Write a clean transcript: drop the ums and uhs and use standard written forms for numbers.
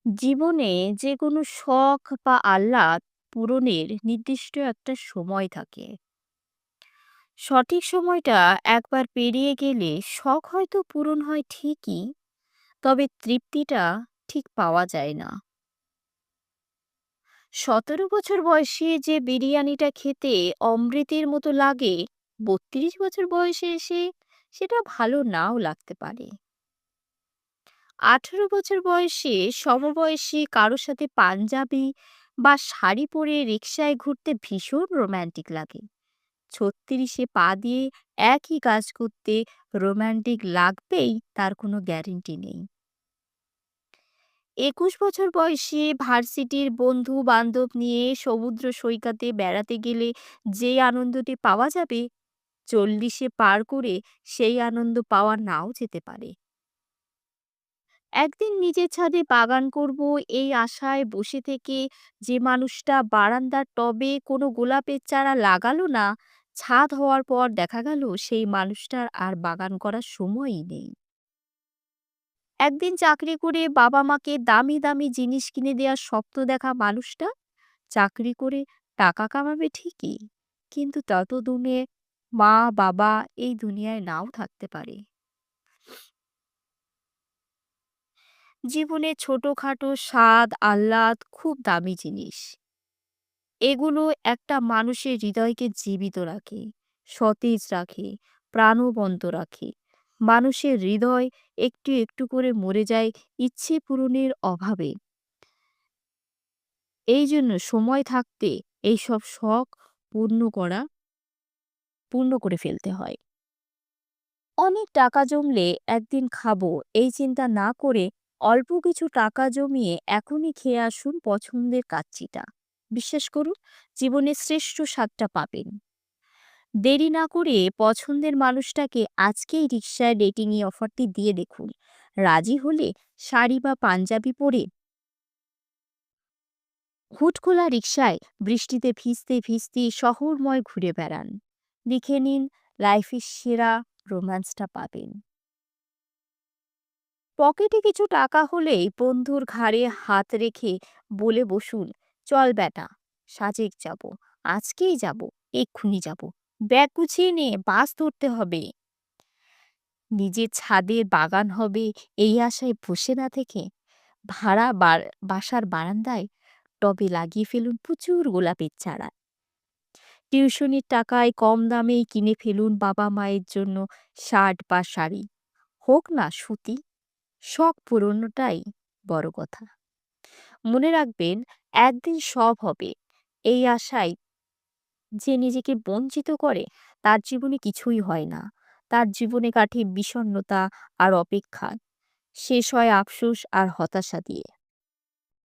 জীবনে যে কোনো শখ বা আহ্লাদ পূরণের নির্দিষ্ট একটা সময় থাকে। সঠিক সময়টা একবার পেরিয়ে গেলে শখ হয়তো পূরণ হয় ঠিকই, তবে তৃপ্তিটা ঠিক পাওয়া যায় না। ১৭ বছর বয়সে যে বিরিয়ানিটা খেতে অমৃতের মতো লাগে, ৩২ বছর বয়সে এসে সেটা ভালো নাও লাগতে পারে। ১৮ বছর বয়সে সমবয়সী কারো সাথে পাঞ্জাবি বা শাড়ি পরে রিকশায় ঘুরতে ভীষণ রোমান্টিক লাগে। ৩৬-এ পা দিয়ে একই কাজ করতে রোমান্টিক লাগবেই তার কোনো গ্যারেন্টি নেই। ২১ বছর বয়সে ভার্সিটির বন্ধু বান্ধব নিয়ে সমুদ্র সৈকতে বেড়াতে গেলে যে আনন্দটি পাওয়া যাবে, ৪০-এ পার করে সেই আনন্দ পাওয়া নাও যেতে পারে। একদিন নিজের ছাদে বাগান করব এই আশায় বসে থেকে যে মানুষটা বারান্দার টবে কোনো গোলাপের চারা লাগালো না, ছাদ হওয়ার পর দেখা গেল সেই মানুষটার আর বাগান করার সময়ই নেই। একদিন চাকরি করে বাবা মাকে দামি দামি জিনিস কিনে দেওয়ার স্বপ্ন দেখা মানুষটা চাকরি করে টাকা কামাবে ঠিকই, কিন্তু ততদিনে মা বাবা এই দুনিয়ায় নাও থাকতে পারে। জীবনে ছোটখাটো স্বাদ আহ্লাদ খুব দামি জিনিস। এগুলো একটা মানুষের হৃদয়কে জীবিত রাখে, সতেজ রাখে, প্রাণবন্ত রাখে। মানুষের হৃদয় একটু একটু করে মরে যায় ইচ্ছে পূরণের অভাবে। এই জন্য সময় থাকতে এইসব শখ পূর্ণ করা পূর্ণ করে ফেলতে হয়। অনেক টাকা জমলে একদিন খাবো এই চিন্তা না করে অল্প কিছু টাকা জমিয়ে এখনই খেয়ে আসুন পছন্দের কাচ্চিটা। বিশ্বাস করুন, জীবনের শ্রেষ্ঠ স্বাদটা পাবেন। দেরি না করে পছন্দের মানুষটাকে আজকেই রিকশায় ডেটিং অফারটি দিয়ে দেখুন। রাজি হলে শাড়ি বা পাঞ্জাবি পরে হুটখোলা রিকশায় বৃষ্টিতে ভিজতে ভিজতে শহরময় ঘুরে বেড়ান। লিখে নিন, লাইফের সেরা রোম্যান্সটা পাবেন। পকেটে কিছু টাকা হলেই বন্ধুর ঘাড়ে হাত রেখে বলে বসুন, চল বেটা, সাজেক যাব, আজকেই যাব, এক্ষুনি যাব, ব্যাগ গুছিয়ে নে, বাস ধরতে হবে। নিজের ছাদের বাগান হবে এই আশায় বসে না থেকে বাসার বারান্দায় টবে লাগিয়ে ফেলুন প্রচুর গোলাপের চারা। টিউশনির টাকায় কম দামেই কিনে ফেলুন বাবা মায়ের জন্য শার্ট বা শাড়ি, হোক না সুতি। শখ পূরণটাই বড় কথা। মনে রাখবেন, একদিন সব হবে এই আশায় যে নিজেকে বঞ্চিত করে তার জীবনে কিছুই হয় না। তার জীবনে কাটে বিষণ্ণতা আর অপেক্ষা, শেষ হয় আফসোস আর হতাশা দিয়ে।